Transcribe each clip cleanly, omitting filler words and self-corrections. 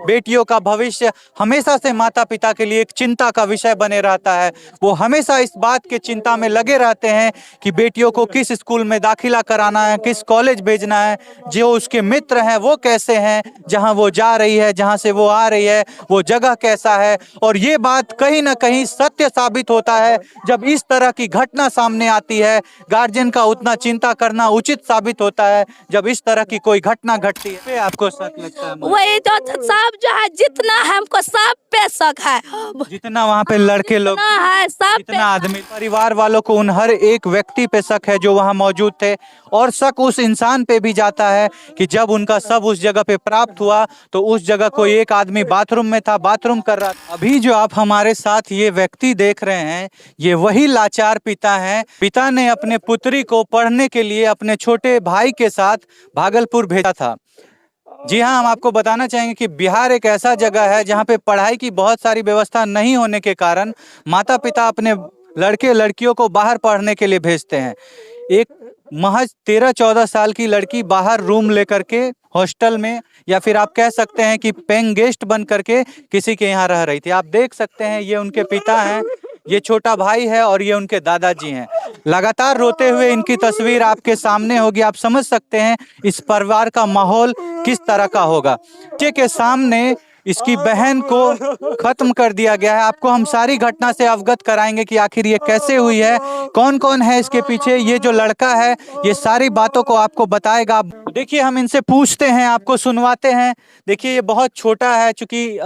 बेटियों का भविष्य हमेशा से माता पिता के लिए एक चिंता का विषय बने रहता है। वो हमेशा इस बात के चिंता में लगे रहते हैं कि बेटियों को किस स्कूल में दाखिला कराना है, किस कॉलेज भेजना है, जो उसके मित्र हैं वो कैसे हैं, जहां वो जा रही है, जहां से वो आ रही है वो जगह कैसा है। और ये बात कहीं ना कहीं सत्य साबित होता है जब इस तरह की घटना सामने आती है। गार्जियन का उतना चिंता करना उचित साबित होता है जब इस तरह की कोई घटना घटती है। आपको शक लगता है? वही तो सब जो है, जितना है हमको सब पे शक है, जितना वहाँ पे लड़के लोग है सब जितना आदमी, परिवार वालों को उन हर एक व्यक्ति पे शक है जो वहाँ मौजूद थे। और शक उस इंसान पे भी जाता है कि जब उनका सब उस जगह पे प्राप्त हुआ तो उस जगह कोई एक आदमी बाथरूम में था, बाथरूम कर रहा था। अभी जो आप हमारे साथ ये व्यक्ति देख रहे हैं, ये वही लाचार पिता हैं। पिता ने अपने पुत्री को पढ़ने के लिए अपने छोटे भाई के साथ भागलपुर भेजा था। जी हाँ, हम आपको बताना चाहेंगे कि बिहार एक ऐसा जगह है जहाँ पे पढ़ाई की बहुत सारी व्यवस्था नहीं होने के कारण माता पिता अपने लड़के लड़कियों को बाहर पढ़ने के लिए भेजते हैं। एक महज 13-14 साल की लड़की बाहर रूम लेकर के हॉस्टल में, या फिर आप कह सकते हैं कि पेइंग गेस्ट बन करके किसी के यहाँ रह रही थी। आप देख सकते हैं ये उनके पिता हैं, ये छोटा भाई है और ये उनके दादाजी हैं। लगातार रोते हुए इनकी तस्वीर आपके सामने होगी। आप समझ सकते हैं इस परिवार का माहौल किस तरह का होगा। बच्चे के सामने इसकी बहन को खत्म कर दिया गया है। आपको हम सारी घटना से अवगत कराएंगे कि आखिर ये कैसे हुई है, कौन कौन है इसके पीछे। ये जो लड़का है ये सारी बातों को आपको बताएगा। देखिए, हम इनसे पूछते हैं, आपको सुनवाते हैं। देखिए, ये बहुत छोटा है, चूंकि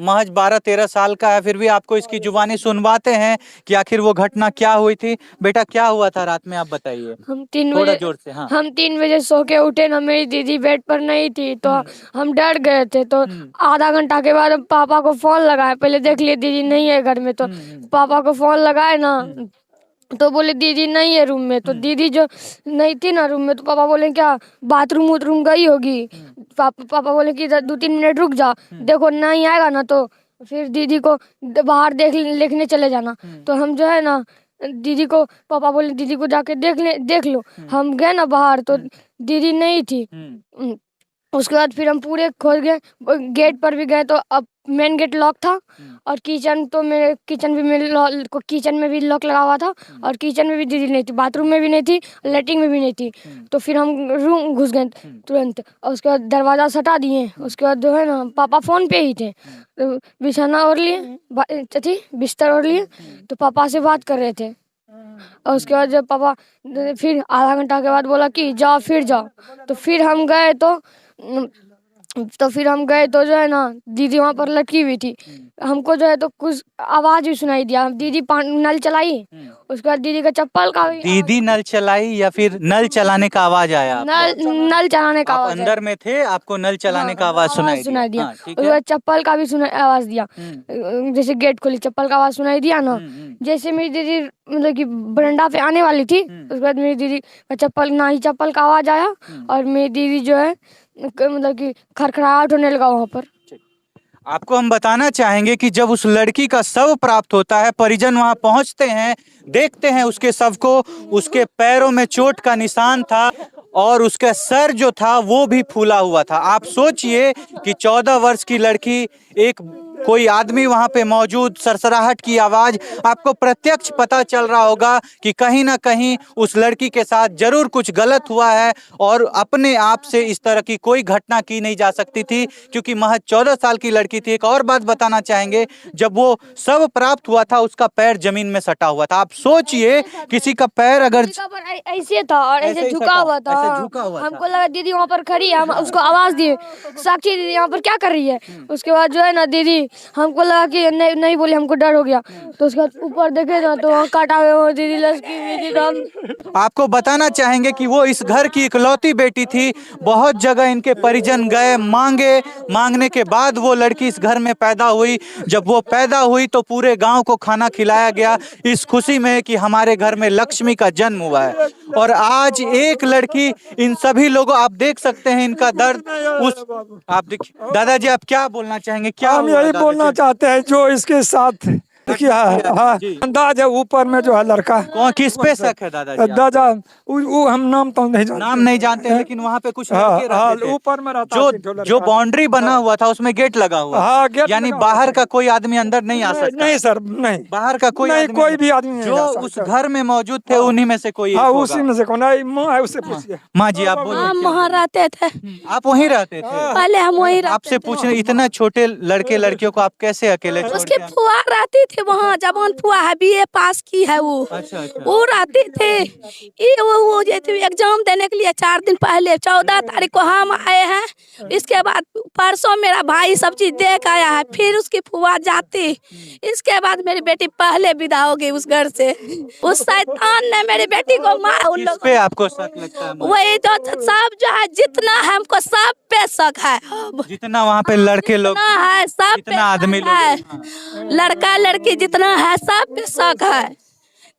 महज 12-13 साल का है, फिर भी आपको इसकी जुबानी सुनवाते हैं कि आखिर वो घटना क्या हुई थी। बेटा, क्या हुआ था रात में, आप बताइए। हम 3 थोड़ा बजे जोर से। हाँ। हम 3 बजे सो के उठे ना, मेरी दीदी बेड पर नहीं थी तो हम डर गए थे। तो आधा घंटा के बाद हम पापा को फोन लगाए, पहले देख लिए दीदी नहीं है घर में, तो पापा को फोन लगाए ना तो बोले दीदी नहीं है रूम में। तो दीदी जो नहीं थी ना रूम में, तो पापा बोले क्या बाथरूम वूथरूम गई होगी। पापा बोले कि 2-3 मिनट रुक जा, देखो नहीं आएगा ना तो फिर दीदी को बाहर देखने चले जाना। तो हम जो है ना दीदी को, पापा बोले दीदी को जाके देख लो। हम गए ना बाहर तो दीदी नहीं थी। उसके बाद फिर हम पूरे खोल गए, गेट पर भी गए तो अब मेन गेट लॉक था। और किचन तो मेरे किचन में भी लॉक लगा हुआ था, और किचन में भी दीदी नहीं थी, बाथरूम में भी नहीं थी, लैट्रिन में भी नहीं थी। तो फिर हम रूम घुस गए तुरंत, और उसके बाद दरवाजा सटा दिए। उसके बाद जो है ना पापा फोन पे ही थे, तो बिछाना ओढ़ लिए, बिस्तर ओढ़ लिए, तो पापा से बात कर रहे थे। और उसके बाद जब पापा फिर आधा घंटा के बाद बोला कि जाओ, फिर जाओ। तो फिर हम गए तो जो है ना दीदी वहाँ पर लटकी हुई थी। हमको जो है तो कुछ आवाज भी सुनाई दिया। दीदी नल चलाई, उसके बाद दीदी का चप्पल का भी। दीदी नल चलाई या फिर नल चलाने का आवाज आया? नल चलाने का आप आवाज अंदर में थे, आपको नल चलाने का आवाज सुनाई दिया? उसके बाद चप्पल का भी आवाज दिया। जैसे गेट खोली चप्पल का आवाज सुनाई दिया ना। जैसे मेरी दीदी मतलब कि बरंडा पे आने वाली थी, उसके बाद मेरी दीदी का चप्पल का आवाज आया, और मेरी दीदी जो है मतलब कि खड़खड़ाहट होने लगा वहाँ पर। आपको हम बताना चाहेंगे कि जब उस लड़की का शव प्राप्त होता है, परिजन वहां पहुंचते हैं, देखते हैं उसके शव को। उसके पैरों में चोट का निशान था और उसका सर जो था वो भी फूला हुआ था। आप सोचिए कि 14 वर्ष की लड़की, एक कोई आदमी वहां पे मौजूद, सरसराहट की आवाज, आपको प्रत्यक्ष पता चल रहा होगा कि कहीं ना कहीं उस लड़की के साथ जरूर कुछ गलत हुआ है। और अपने आप से इस तरह की कोई घटना की नहीं जा सकती थी, क्योंकि महज 14 साल की लड़की थी। एक और बात बताना चाहेंगे, जब वो शव प्राप्त हुआ था उसका पैर जमीन में सटा हुआ था। आप सोचिए किसी का पैर अगर ऐसे था और ऐसे झुका हुआ था, हमको लगा दीदी वहाँ पर खड़ी है। हम उसको आवाज दिए, साक्षी दीदी यहाँ पर क्या कर रही है। उसके बाद जो है ना दीदी, हमको लगा कि नहीं बोली, हमको डर हो गया। तो उसके बाद ऊपर देखे ना तो वहाँ काटा हुआ दीदी लड़की हुई थी। आपको बताना चाहेंगे कि वो इस घर की इकलौती बेटी थी। बहुत जगह इनके परिजन गए, मांगने के बाद वो लड़की इस घर में पैदा हुई। जब वो पैदा हुई तो पूरे गांव को खाना खिलाया गया, इस खुशी में कि हमारे घर में लक्ष्मी का जन्म हुआ है। और आज एक लड़की, इन सभी लोगों, आप देख सकते हैं इनका दर्द। आप देखिए दादाजी, आप क्या बोलना चाहेंगे? क्या हम यही बोलना चाहते हैं, जो इसके साथ देखिए हाँ जी। अंदाज है ऊपर में जो है लड़का कौन किस पे शक है दादाजी आपको? दादा वो हम नाम तो नहीं जानते। नाम नहीं जानते लेकिन वहाँ पे कुछ हाँ लड़के हाँ रहते थे। ऊपर में रहता जो तीन ठो लड़का। जो बाउंड्री बना हुआ था उसमें गेट लगा हुआ था। हाँ गेट यानी लगा बाहर हुआ का कोई आदमी अंदर नहीं आ था। सकता। नहीं सर नहीं बाहर का कोई नहीं आदमी कोई भी आदमी नहीं जो जा उस सकता। घर में मौजूद थे उन्हीं में से कोई हाँ एक उसी होगा। में से कौन है माँ है उससे पूछिए। माँ जी आप बोलिए। हम वहाँ रहते थे, आप वहीं रहते थे? पहले हम वहीं रहते आपसे पूछने इतना छोटे लड़के लड़कियों को आप कैसे अकेले छोड़ उसकी के आए? फुआ रहती थी वहाँ, जवान फुआ है, बीए पास की है वो। अच्छा अच्छा। वो रहती थी वो एग्जाम देने के लिए 4 दिन पहले 14 तारीख को हम आए हैं। इसके बाद परसों मेरा भाई सब चीज देख आया है, फिर उसकी फुआ जाती। इसके बाद मेरी बेटी पहले विदा हो गई उस घर से। उस शैतान ने मेरी बेटी को मारा। उन किस लोग पे आपको शक लगता है? वही तो सब जो है, जितना है हमको सब पे शक है। अब जितना वहाँ पे लड़के लोग जितना है सब पे जितना आदमी शक लोग है। हाँ। लड़का लड़की जितना है सब पे शक है।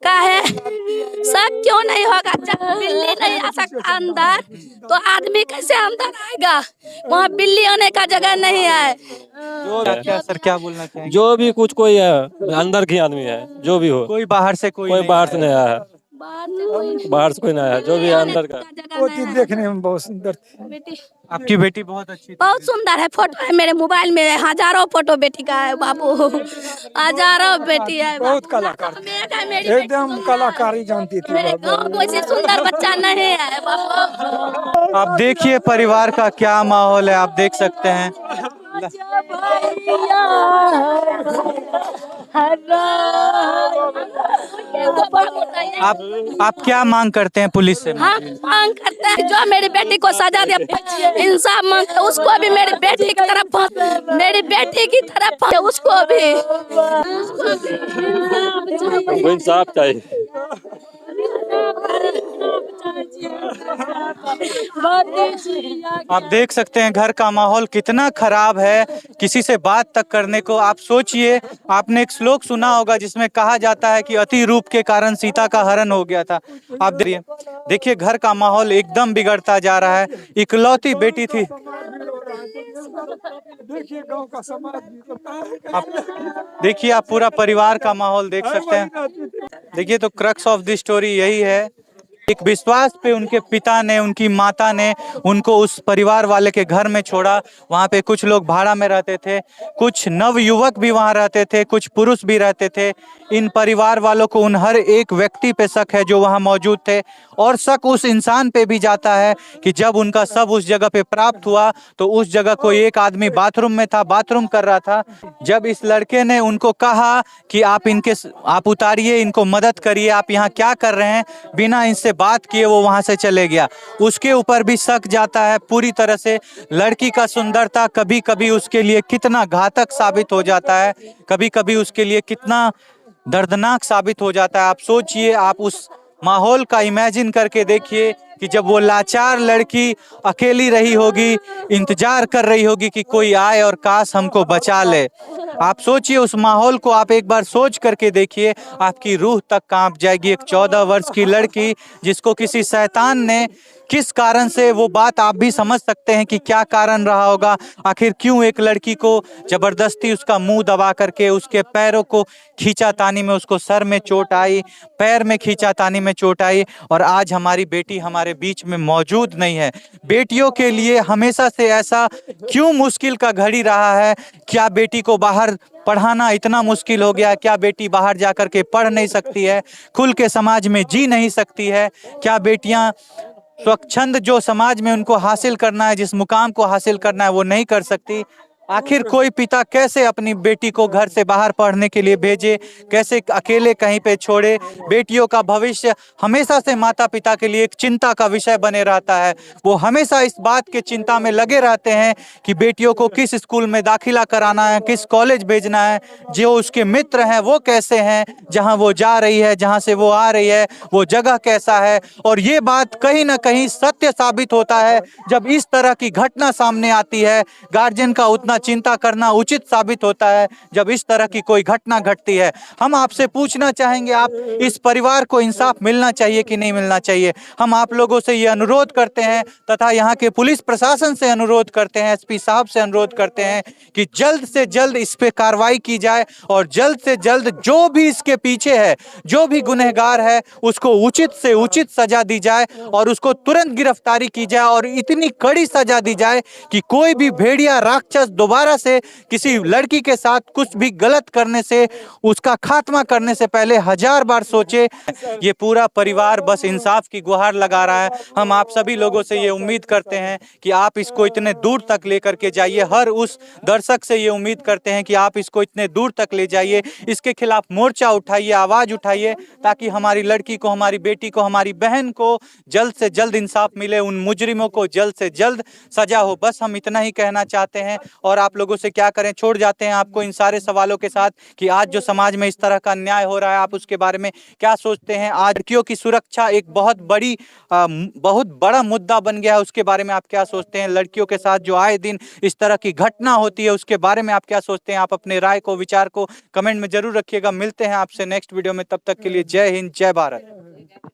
काहे शक क्यों नहीं होगा? जब बिल्ली नहीं आ सकता अंदर तो आदमी कैसे अंदर आएगा? वहाँ बिल्ली आने का जगह नहीं है। क्या सर क्या बोलना चाहेंगे? जो भी कुछ कोई है अंदर की आदमी है, जो भी हो, कोई बाहर से कोई कोई नहीं बाहर से नहीं आया है, बाहर बाहर से कोई नहीं आया, जो भी है अंदर का। वो चीज देखने में बहुत सुंदर थी। बेटी आपकी बेटी बहुत अच्छी थी। बहुत सुंदर है, फोटो है मेरे मोबाइल में, हजारों फोटो बेटी का है बाबू, हजारों बेटी है। बहुत कलाकार मेरी एकदम कलाकारी जानती थी। मेरे गाँव में से सुंदर बच्चा नहीं है बाबू। आप देखिए परिवार का क्या माहौल है, आप देख सकते हैं। आप क्या मांग करते हैं पुलिस से? हम मांग करते हैं जो मेरी बेटी को सजा दे, इंसाफ मांगते हैं। उसको भी मेरी बेटी की तरफ, मेरी बेटी की तरफ उसको भी हमको इंसाफ चाहिए। आप देख सकते हैं घर का माहौल कितना खराब है, किसी से बात तक करने को। आप सोचिए, आपने एक श्लोक सुना होगा जिसमें कहा जाता है कि अति रूप के कारण सीता का हरण हो गया था। आप देखिए घर का माहौल एकदम बिगड़ता जा रहा है। इकलौती बेटी थी। देखिए गांव का समाज आप देखिए, आप पूरा परिवार का माहौल देख सकते हैं। देखिए तो क्रक्स ऑफ द स्टोरी यही है, एक विश्वास पे उनके पिता ने, उनकी माता ने उनको उस परिवार वाले के घर में छोड़ा। वहाँ पे कुछ लोग भाड़ा में रहते थे, कुछ नवयुवक भी वहाँ रहते थे, कुछ पुरुष भी रहते थे। इन परिवार वालों को उन हर एक व्यक्ति पे शक है जो वहाँ मौजूद थे, और शक उस इंसान पे भी जाता है कि जब उनका शव उस जगह पे प्राप्त हुआ तो उस जगह कोई एक आदमी बाथरूम में था, बाथरूम कर रहा था। जब इस लड़के ने उनको कहा कि आप उतारिए, इनको मदद करिए, आप यहाँ क्या कर रहे हैं, बिना इनसे बात किए वो वहां से चले गया। उसके ऊपर भी शक जाता है पूरी तरह से। लड़की का सुंदरता कभी कभी उसके लिए कितना घातक साबित हो जाता है, कभी कभी उसके लिए कितना दर्दनाक साबित हो जाता है। आप सोचिए, आप उस माहौल का इमेजिन करके देखिए कि जब वो लाचार लड़की अकेली रही होगी, इंतजार कर रही होगी कि कोई आए और काश हमको बचा ले। आप सोचिए उस माहौल को, आप एक बार सोच करके देखिए, आपकी रूह तक कांप जाएगी। एक 14 वर्ष की लड़की जिसको किसी शैतान ने, किस कारण से, वो बात आप भी समझ सकते हैं कि क्या कारण रहा होगा। आखिर क्यों एक लड़की को जबरदस्ती उसका मुंह दबा करके उसके पैरों को खींचातानी में, उसको सर में चोट आई, पैर में खींचातानी में चोट आई, और आज हमारी बेटी हमारे बीच में मौजूद नहीं है। बेटियों के लिए हमेशा से ऐसा क्यों मुश्किल का घड़ी रहा है? क्या बेटी को बाहर पढ़ाना इतना मुश्किल हो गया? क्या बेटी बाहर जाकर के पढ़ नहीं सकती है, खुल के समाज में जी नहीं सकती है? क्या बेटियां स्वच्छंद जो समाज में उनको हासिल करना है, जिस मुकाम को हासिल करना है, वो नहीं कर सकती? आखिर कोई पिता कैसे अपनी बेटी को घर से बाहर पढ़ने के लिए भेजे, कैसे अकेले कहीं पे छोड़े? बेटियों का भविष्य हमेशा से माता पिता के लिए एक चिंता का विषय बने रहता है। वो हमेशा इस बात के चिंता में लगे रहते हैं कि बेटियों को किस स्कूल में दाखिला कराना है, किस कॉलेज भेजना है, जो उसके मित्र हैं वो कैसे हैं, जहाँ वो जा रही है, जहाँ से वो आ रही है, वो जगह कैसा है। और ये बात कहीं ना कहीं सत्य साबित होता है जब इस तरह की घटना सामने आती है। गार्जियन का उतना सोचना चिंता करना उचित साबित होता है जब इस तरह की कोई घटना घटती है। हम आपसे पूछना चाहेंगे, आप इस परिवार को इंसाफ मिलना चाहिए कि नहीं मिलना चाहिए? हम आप लोगों से ये अनुरोध करते हैं तथा यहाँ के पुलिस प्रशासन से अनुरोध करते हैं, एसपी साहब से अनुरोध करते हैं कि जल्द से जल्द इस पे कार्रवाई की जाए और जल्द से जल्द जो भी इसके पीछे है, जो भी गुनहगार है, उसको उचित से उचित सजा दी जाए और उसको तुरंत गिरफ्तारी की जाए और इतनी कड़ी सजा दी जाए कि कोई भी भेड़िया राक्षस दोबारा से किसी लड़की के साथ कुछ भी गलत करने से, उसका खात्मा करने से पहले 1000 बार सोचे। ये पूरा परिवार बस इंसाफ की गुहार लगा रहा है। हम आप सभी लोगों से ये उम्मीद करते हैं कि आप इसको इतने दूर तक लेकर के जाइए। हर उस दर्शक से ये उम्मीद करते हैं कि आप इसको इतने दूर तक ले जाइए, इसके खिलाफ मोर्चा उठाइए, आवाज उठाइए, ताकि हमारी लड़की को, हमारी बेटी को, हमारी बहन को जल्द से जल्द इंसाफ मिले, उन मुजरिमों को जल्द से जल्द सजा हो। बस हम इतना ही कहना चाहते हैं और आप लोगों से क्या करें, छोड़ जाते हैं आपको इन सारे सवालों के साथ कि आज जो समाज में इस तरह का अन्याय हो रहा है, आप उसके बारे में क्या सोचते हैं? आज लड़कियों की सुरक्षा एक बहुत बड़ा मुद्दा बन गया है, उसके बारे में आप क्या सोचते हैं? लड़कियों के साथ जो आए दिन इस तरह की घटना होती है, उसके बारे में आप क्या सोचते हैं? आप अपने राय को, विचार को कमेंट में जरूर रखिएगा। मिलते हैं आपसे नेक्स्ट वीडियो में, तब तक के लिए जय हिंद, जय भारत।